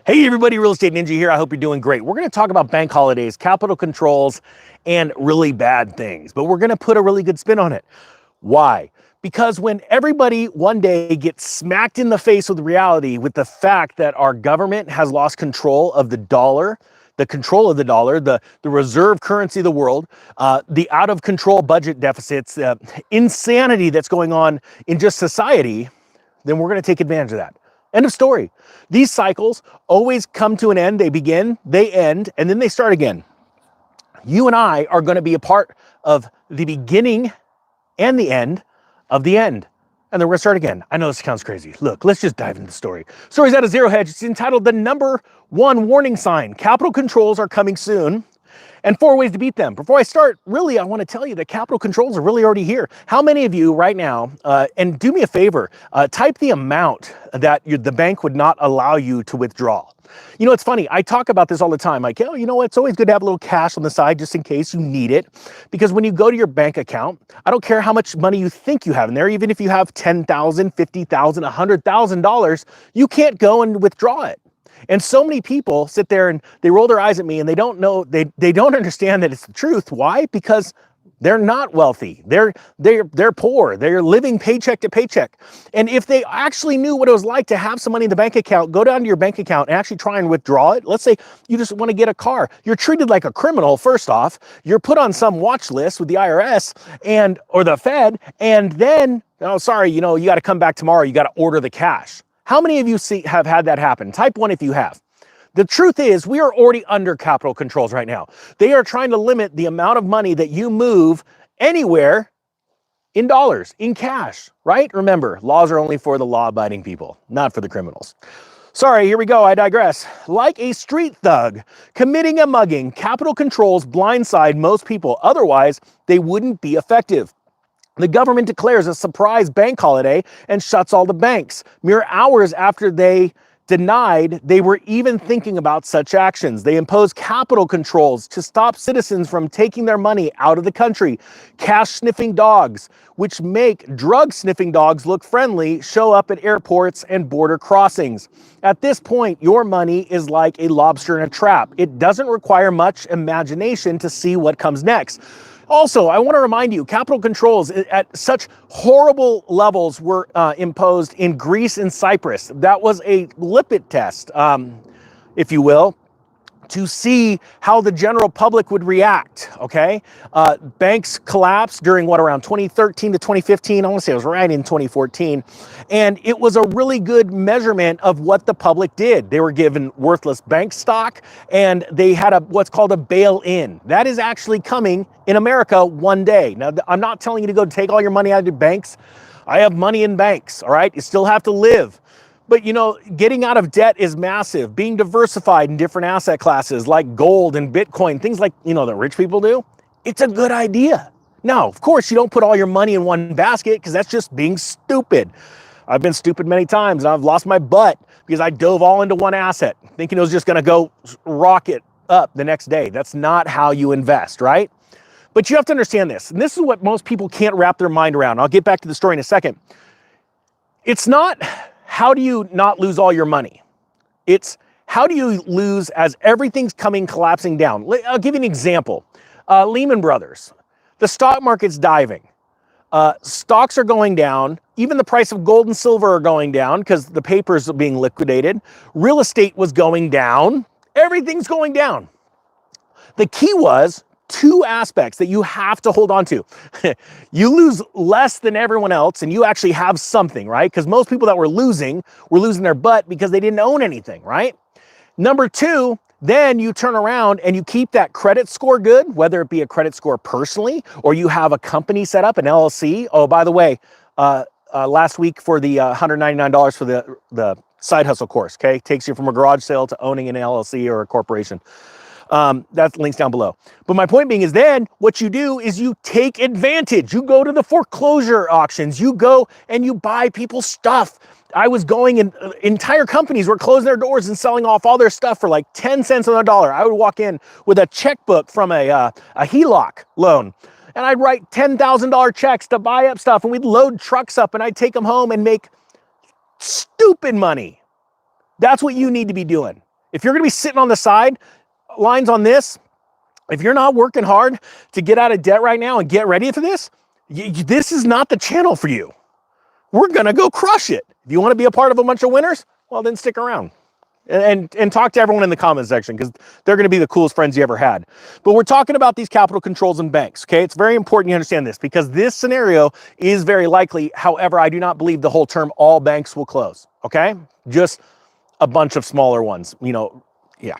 Hey everybody, Real Estate Ninja here. I hope you're doing great. We're going to talk about bank holidays, capital controls, and really bad things, but we're going to put a really good spin on it. Why? Because when everybody one day gets smacked in the face with reality, with the fact that our government has lost control of the dollar, the control of the dollar, the reserve currency of the world, the out of control budget deficits, insanity that's going on in just society, then we're going to take advantage of that. End of story. These cycles always come to an end. They begin, they end, and then they start again. You and I are going to be a part of the beginning and the end of the end. And then we're going to start again. I know this sounds crazy. Look, let's just dive into the story. Story's out of Zero Hedge. It's entitled The Number One Warning Sign. Capital controls are coming soon, and 4 ways to beat them. Before I start, really, I want to tell you that capital controls are really already here. How many of you right now, and do me a favor, type the amount that the bank would not allow you to withdraw. You know, it's funny, I talk about this all the time. Like, oh, you know what, it's always good to have a little cash on the side just in case you need it. Because when you go to your bank account, I don't care how much money you think you have in there, even if you have $10,000, $50,000, $100,000, you can't go and withdraw it. And so many people sit there and they roll their eyes at me and they don't know, they don't understand that it's the truth. Why? Because they're not wealthy. They're poor. They're living paycheck to paycheck. And if they actually knew what it was like to have some money in the bank account, go down to your bank account and actually try and withdraw it. Let's say you just want to get a car. You're treated like a criminal, first off. You're put on some watch list with the IRS or the Fed, and then, oh, sorry, you know, you got to come back tomorrow. You got to order the cash. How many of you have had that happen? Type 1 if you have. The truth is, we are already under capital controls right now. They are trying to limit the amount of money that you move anywhere in dollars, in cash, right? Remember, laws are only for the law-abiding people, not for the criminals. Sorry, here we go, I digress. Like a street thug committing a mugging, capital controls blindside most people. Otherwise, they wouldn't be effective. The government declares a surprise bank holiday and shuts all the banks. Mere hours after they denied they were even thinking about such actions. They impose capital controls to stop citizens from taking their money out of the country. Cash-sniffing dogs, which make drug-sniffing dogs look friendly, show up at airports and border crossings. At this point, your money is like a lobster in a trap. It doesn't require much imagination to see what comes next. Also, I want to remind you, capital controls at such horrible levels were imposed in Greece and Cyprus. That was a lipid test, if you will, to see how the general public would react, okay? Banks collapsed during around 2013 to 2015. I want to say it was right in 2014. And it was a really good measurement of what the public did. They were given worthless bank stock and they had what's called a bail-in. That is actually coming in America one day. Now, I'm not telling you to go take all your money out of your banks. I have money in banks, all right? You still have to live. But, you know, getting out of debt is massive. Being diversified in different asset classes like gold and Bitcoin, things like, you know, that rich people do, it's a good idea. Now, of course, you don't put all your money in one basket because that's just being stupid. I've been stupid many times and I've lost my butt because I dove all into one asset thinking it was just going to go rocket up the next day. That's not how you invest, right? But you have to understand this. And this is what most people can't wrap their mind around. I'll get back to the story in a second. It's not how do you not lose all your money? It's how do you lose as everything's collapsing down? I'll give you an example. Lehman Brothers, the stock market's diving. Stocks are going down. Even the price of gold and silver are going down because the papers are being liquidated. Real estate was going down. Everything's going down. The key was 2 aspects that you have to hold on to. You lose less than everyone else and you actually have something, right? Because most people that were losing their butt because they didn't own anything, right? Number 2, then you turn around and you keep that credit score good, whether it be a credit score personally or you have a company set up, an LLC. Oh, by the way, last week for the $199 for the side hustle course, okay? Takes you from a garage sale to owning an LLC or a corporation. That links down below. But my point being is then what you do is you take advantage. You go to the foreclosure auctions. You go and you buy people's stuff. I was going and entire companies were closing their doors and selling off all their stuff for like 10 cents on the dollar. I would walk in with a checkbook from a HELOC loan and I'd write $10,000 checks to buy up stuff and we'd load trucks up and I'd take them home and make stupid money. That's what you need to be doing. If you're going to be sitting on the side lines on this, if you're not working hard to get out of debt right now and get ready for this, this is not the channel for you. We're going to go crush it. If you want to be a part of a bunch of winners, well, then stick around. And talk to everyone in the comment section, because they're going to be the coolest friends you ever had. But we're talking about these capital controls and banks, okay? It's very important you understand this, because this scenario is very likely. However, I do not believe the whole term all banks will close, okay? Just a bunch of smaller ones, you know, yeah.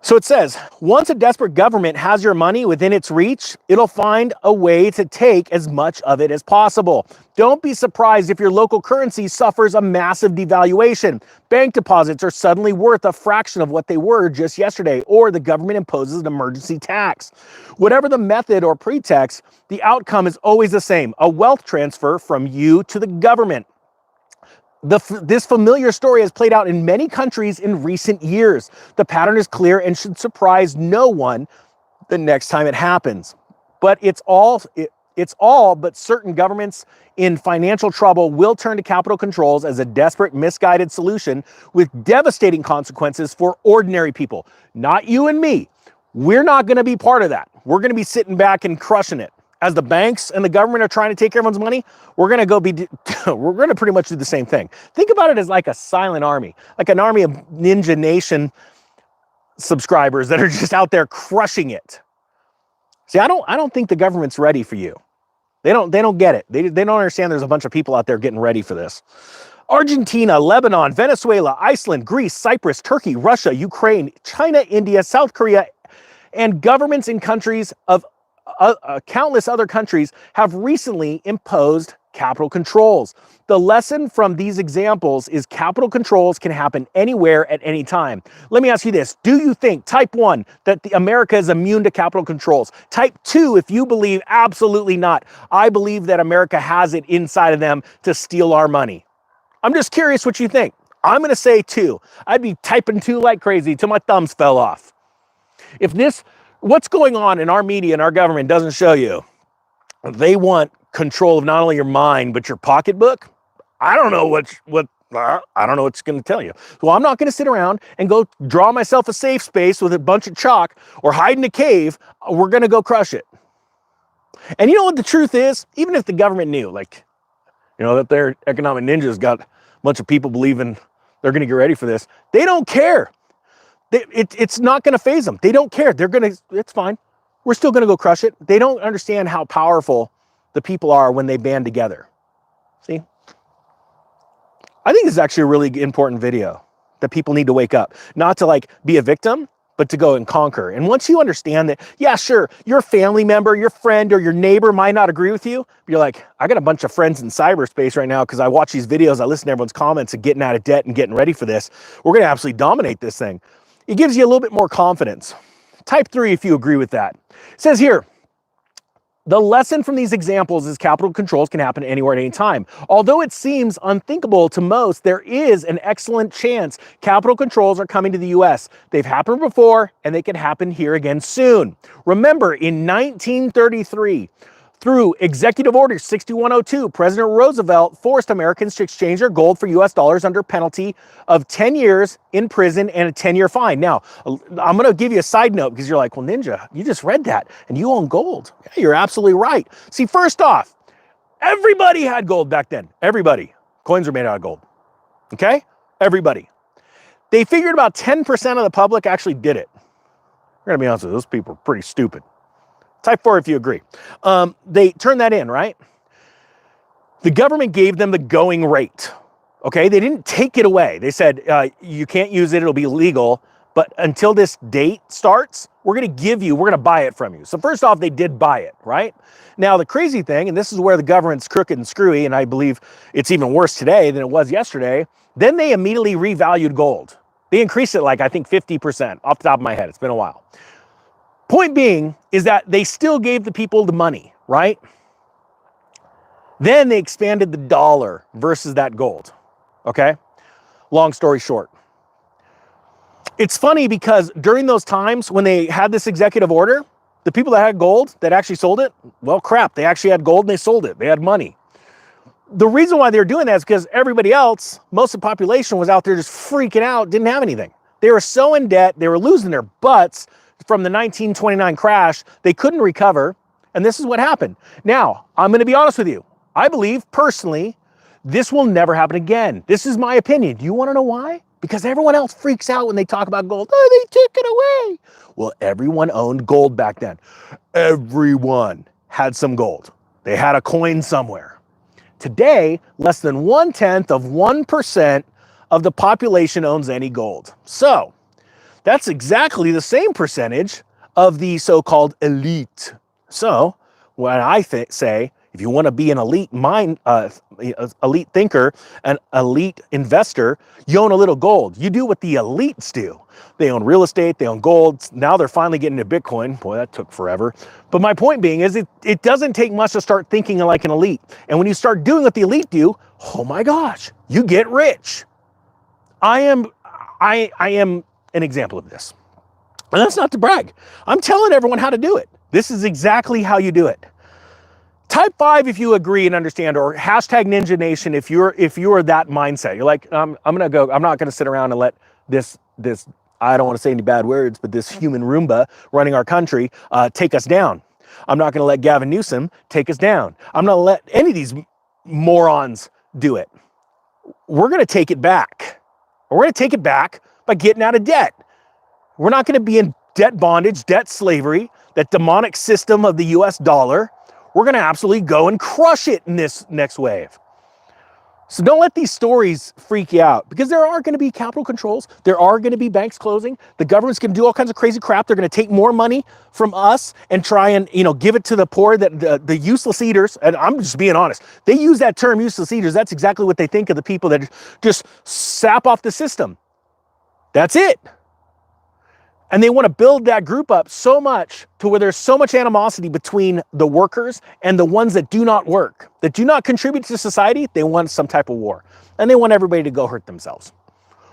So it says, once a desperate government has your money within its reach, it'll find a way to take as much of it as possible. Don't be surprised if your local currency suffers a massive devaluation. Bank deposits are suddenly worth a fraction of what they were just yesterday, or the government imposes an emergency tax. Whatever the method or pretext, the outcome is always the same: a wealth transfer from you to the government. This familiar story has played out in many countries in recent years. The pattern is clear and should surprise no one the next time it happens. But it's all but certain governments in financial trouble will turn to capital controls as a desperate, misguided solution with devastating consequences for ordinary people. Not you and me. We're not going to be part of that. We're going to be sitting back and crushing it. As the banks and the government are trying to take everyone's money, we're going to pretty much do the same thing. Think about it as like a silent army, like an army of Ninja Nation subscribers that are just out there crushing it. See, I don't think the government's ready for you. They don't get it. They don't understand there's a bunch of people out there getting ready for this. Argentina, Lebanon, Venezuela, Iceland, Greece, Cyprus, Turkey, Russia, Ukraine, China, India, South Korea, and governments in countries of countless other countries have recently imposed capital controls. The lesson from these examples is capital controls can happen anywhere at any time. Let me ask you this. Do you think, type 1, that America is immune to capital controls? Type 2, if you believe absolutely not. I believe that America has it inside of them to steal our money. I'm just curious what you think. I'm going to say 2. I'd be typing 2 like crazy till my thumbs fell off. If this, what's going on in our media and our government doesn't show you, they want control of not only your mind, but your pocketbook. I don't know I don't know what's going to tell you. Well, I'm not going to sit around and go draw myself a safe space with a bunch of chalk or hide in a cave. We're going to go crush it. And you know what the truth is? Even if the government knew, like, you know, that their economic ninjas got a bunch of people believing they're going to get ready for this, they don't care. It's not going to faze them. They don't care. It's fine. We're still going to go crush it. They don't understand how powerful the people are when they band together. See? I think this is actually a really important video that people need to wake up. Not to like be a victim, but to go and conquer. And once you understand that, yeah, sure, your family member, your friend, or your neighbor might not agree with you. But you're like, I got a bunch of friends in cyberspace right now because I watch these videos, I listen to everyone's comments and getting out of debt and getting ready for this. We're going to absolutely dominate this thing. It gives you a little bit more confidence. Type 3 if you agree with that. It says here, the lesson from these examples is capital controls can happen anywhere at any time. Although it seems unthinkable to most, there is an excellent chance capital controls are coming to the US. They've happened before, and they can happen here again soon. Remember, in 1933, through Executive Order 6102, President Roosevelt forced Americans to exchange their gold for US dollars under penalty of 10 years in prison and a 10-year fine. Now, I'm going to give you a side note because you're like, well, Ninja, you just read that and you own gold. Yeah, you're absolutely right. See, first off, everybody had gold back then. Everybody. Coins were made out of gold. Okay? Everybody. They figured about 10% of the public actually did it. I'm going to be honest with you, those people are pretty stupid. Type 4 if you agree. They turned that in, right? The government gave them the going rate. Okay, they didn't take it away. They said, you can't use it, it'll be illegal. But until this date starts, we're going to buy it from you. So first off, they did buy it, right? Now, the crazy thing, and this is where the government's crooked and screwy, and I believe it's even worse today than it was yesterday, then they immediately revalued gold. They increased it like, I think, 50% off the top of my head. It's been a while. Point being is that they still gave the people the money, right? Then they expanded the dollar versus that gold, okay? Long story short. It's funny because during those times when they had this executive order, the people that had gold that actually sold it, well, crap, they actually had gold and they sold it. They had money. The reason why they were doing that is because everybody else, most of the population was out there just freaking out, didn't have anything. They were so in debt, they were losing their butts from the 1929 crash. They couldn't recover, and this is what happened. Now, I'm going to be honest with you. I believe, personally, this will never happen again. This is my opinion. Do you want to know why? Because everyone else freaks out when they talk about gold. Oh, they took it away. Well, everyone owned gold back then. Everyone had some gold. They had a coin somewhere. Today, less than 0.1% of the population owns any gold. So that's exactly the same percentage of the so-called elite. So when I say, if you want to be an elite elite thinker, an elite investor, you own a little gold. You do what the elites do. They own real estate, they own gold. Now they're finally getting into Bitcoin. Boy, that took forever. But my point being is it doesn't take much to start thinking like an elite. And when you start doing what the elite do, oh my gosh, you get rich. I am an example of this. And that's not to brag. I'm telling everyone how to do it. This is exactly how you do it. Type 5 if you agree and understand, or hashtag Ninja Nation if you're that mindset. You're like, I'm not gonna sit around and let this I don't want to say any bad words, but this human Roomba running our country take us down. I'm not gonna let Gavin Newsom take us down. I'm not gonna let any of these morons do it. We're gonna take it back. We're gonna take it back by getting out of debt. We're not gonna be in debt bondage, debt slavery, that demonic system of the US dollar. We're going to absolutely go and crush it in this next wave. So don't let these stories freak you out, because there are going to be capital controls. There are going to be banks closing. The government's going to do all kinds of crazy crap. They're going to take more money from us and try and, give it to the poor, that the useless eaters. And I'm just being honest. They use that term, useless eaters. That's exactly what they think of the people that just sap off the system. That's it. And they want to build that group up so much to where there's so much animosity between the workers and the ones that do not work, that do not contribute to society. They want some type of war. And they want everybody to go hurt themselves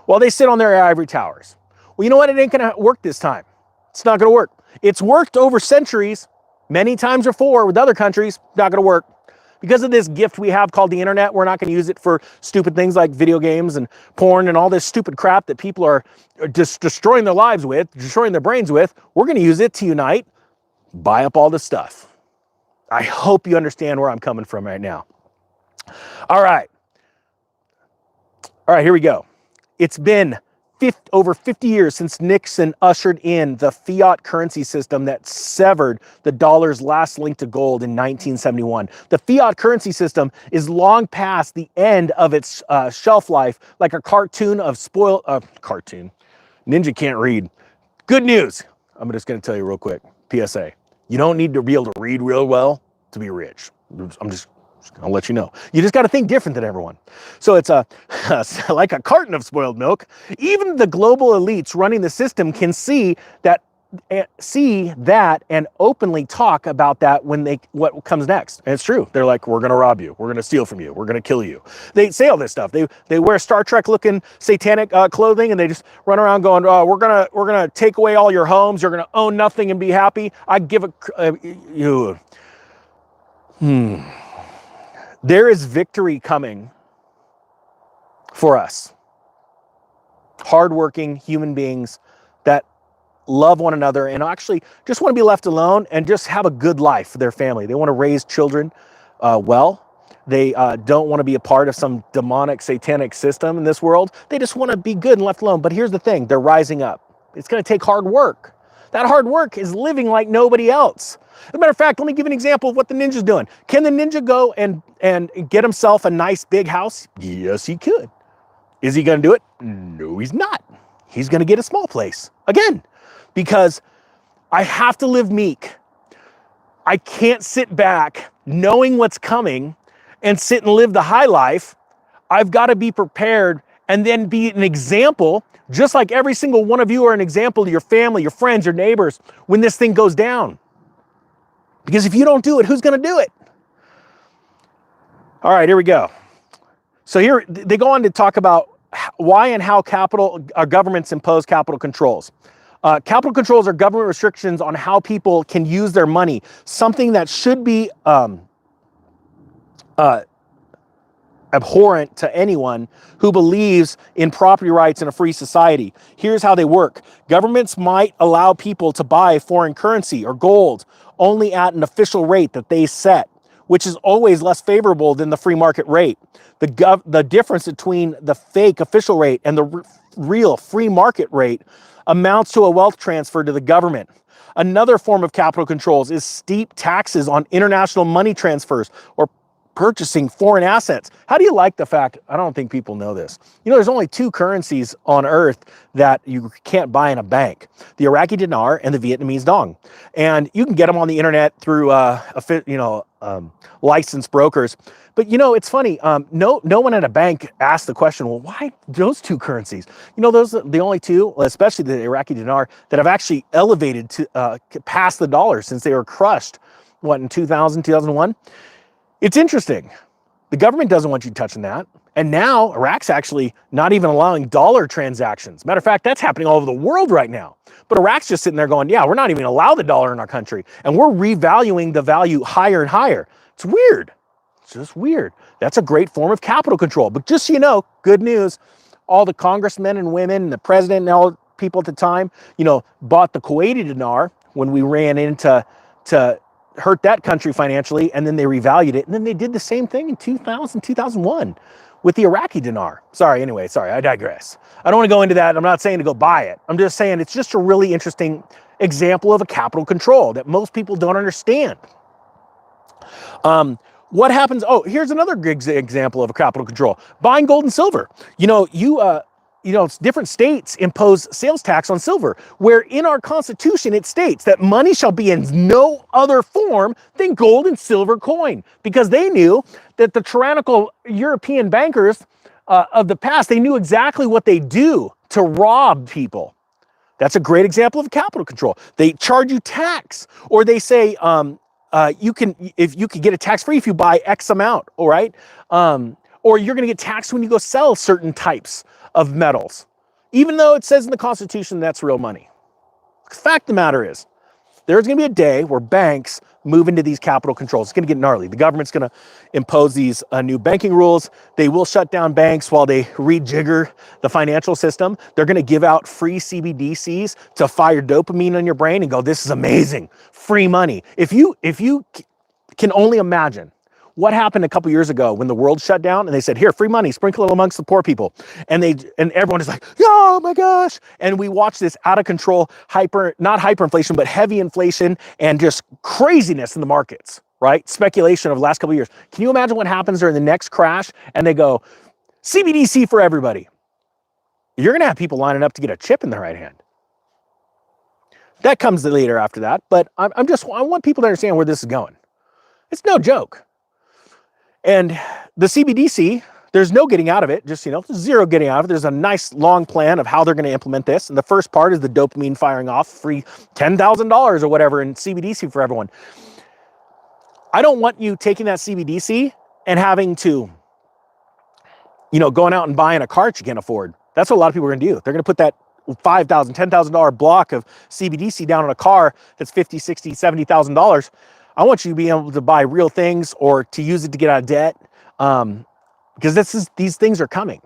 while they sit on their ivory towers. Well, you know what? It ain't going to work this time. It's not going to work. It's worked over centuries, many times before with other countries. Not going to work. Because of this gift we have called the internet, we're not going to use it for stupid things like video games and porn and all this stupid crap that people are just destroying their lives with, destroying their brains with. We're going to use it to unite, buy up all this stuff. I hope you understand where I'm coming from right now. All right. All right, here we go. It's been over 50 years since Nixon ushered in the fiat currency system that severed the dollar's last link to gold in 1971. The fiat currency system is long past the end of its shelf life, like a cartoon of cartoon. Ninja can't read. Good news. I'm just going to tell you real quick. PSA. You don't need to be able to read real well to be rich. I'm just I'll let you know. You just got to think different than everyone. So it's like a carton of spoiled milk. Even the global elites running the system can see that and openly talk about that when what comes next. And it's true. They're like, we're going to rob you. We're going to steal from you. We're going to kill you. They say all this stuff. They wear Star Trek looking satanic clothing, and they just run around going, oh, we're going to take away all your homes. You're going to own nothing and be happy. I give you. There is victory coming for us. Hardworking human beings that love one another and actually just want to be left alone and just have a good life for their family. They want to raise children well. They don't want to be a part of some demonic, satanic system in this world. They just want to be good and left alone. But here's the thing. They're rising up. It's going to take hard work. That hard work is living like nobody else. As a matter of fact, let me give you an example of what the ninja's doing. Can the ninja go and get himself a nice big house? Yes, he could. Is he going to do it? No, he's not. He's going to get a small place. Again, because I have to live meek. I can't sit back knowing what's coming and sit and live the high life. I've got to be prepared and then be an example, just like every single one of you are an example to your family, your friends, your neighbors, when this thing goes down. Because if you don't do it, who's going to do it? All right, here we go. So here they go on to talk about why and how governments impose capital controls. Capital controls are government restrictions on how people can use their money, something that should be abhorrent to anyone who believes in property rights in a free society. Here's how they work. Governments might allow people to buy foreign currency or gold only at an official rate that they set, which is always less favorable than the free market rate. The difference between the fake official rate and the real free market rate amounts to a wealth transfer to the government. Another form of capital controls is steep taxes on international money transfers or purchasing foreign assets. How do you like the fact, I don't think people know this, you know, there's only two currencies on earth that you can't buy in a bank, the Iraqi dinar and the Vietnamese dong. And you can get them on the internet through, licensed brokers. But you know, it's funny, no one at a bank asked the question, well, why those two currencies? You know, those are the only two, especially the Iraqi dinar, that have actually elevated to past the dollar since they were crushed, what, in 2000, 2001? It's interesting. The government doesn't want you touching that. And now Iraq's actually not even allowing dollar transactions. Matter of fact, that's happening all over the world right now. But Iraq's just sitting there going, yeah, we're not even allow the dollar in our country. And we're revaluing the value higher and higher. It's weird. It's just weird. That's a great form of capital control. But just so you know, good news, all the congressmen and women, and the president and all people at the time, you know, bought the Kuwaiti dinar when we ran into hurt that country financially, and then they revalued it. And then they did the same thing in 2000, 2001 with the Iraqi dinar. Sorry, I digress. I don't want to go into that. I'm not saying to go buy it. I'm just saying it's just a really interesting example of a capital control that most people don't understand. What happens? Oh, here's another example of a capital control. Buying gold and silver. You know, different states impose sales tax on silver, where in our Constitution it states that money shall be in no other form than gold and silver coin, because they knew that the tyrannical European bankers of the past, they knew exactly what they do to rob people. That's a great example of capital control. They charge you tax, or they say you can get it tax-free if you buy X amount, all right? Or you're going to get taxed when you go sell certain types of metals, even though it says in the Constitution that's real money. The fact of the matter is, there's going to be a day where banks move into these capital controls. It's going to get gnarly. The government's going to impose these new banking rules. They will shut down banks while they rejigger the financial system. They're going to give out free CBDCs to fire dopamine on your brain and go, this is amazing, free money. If you can only imagine what happened a couple years ago when the world shut down and they said, here, free money, sprinkle it amongst the poor people. And everyone is like, oh my gosh. And we watched this out of control, not hyperinflation, but heavy inflation and just craziness in the markets, right? Speculation of the last couple of years. Can you imagine what happens during the next crash? And they go, CBDC for everybody. You're going to have people lining up to get a chip in their right hand. That comes later after that. But I want people to understand where this is going. It's no joke. And the CBDC, there's no getting out of it, just, zero getting out of it. There's a nice long plan of how they're going to implement this. And the first part is the dopamine firing off, free $10,000 or whatever in CBDC for everyone. I don't want you taking that CBDC and having to, going out and buying a cart you can't afford. That's what a lot of people are going to do. They're going to put that $5,000, $10,000 block of CBDC down on a car that's $50,000, $60,000, $70,000. I want you to be able to buy real things or to use it to get out of debt, because these things are coming,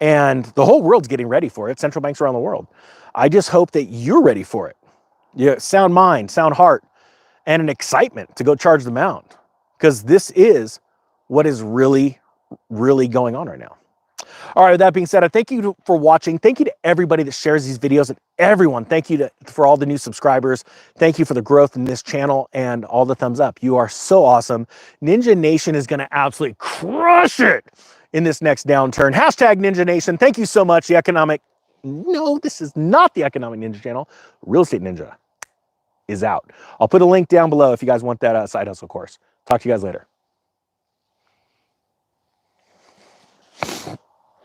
and the whole world's getting ready for it. Central banks around the world. I just hope that you're ready for it. Yeah, sound mind, sound heart, and an excitement to go charge them out, because this is what is really, really going on right now. All right, with that being said, I thank you for watching. Thank you to everybody that shares these videos, and everyone, thank you for all the new subscribers. Thank you for the growth in this channel and all the thumbs up. You are so awesome. Ninja Nation is going to absolutely crush it in this next downturn. Hashtag Ninja Nation. Thank you so much. No, this is not the Economic Ninja channel. Real Estate Ninja is out. I'll put a link down below if you guys want that side hustle course. Talk to you guys later.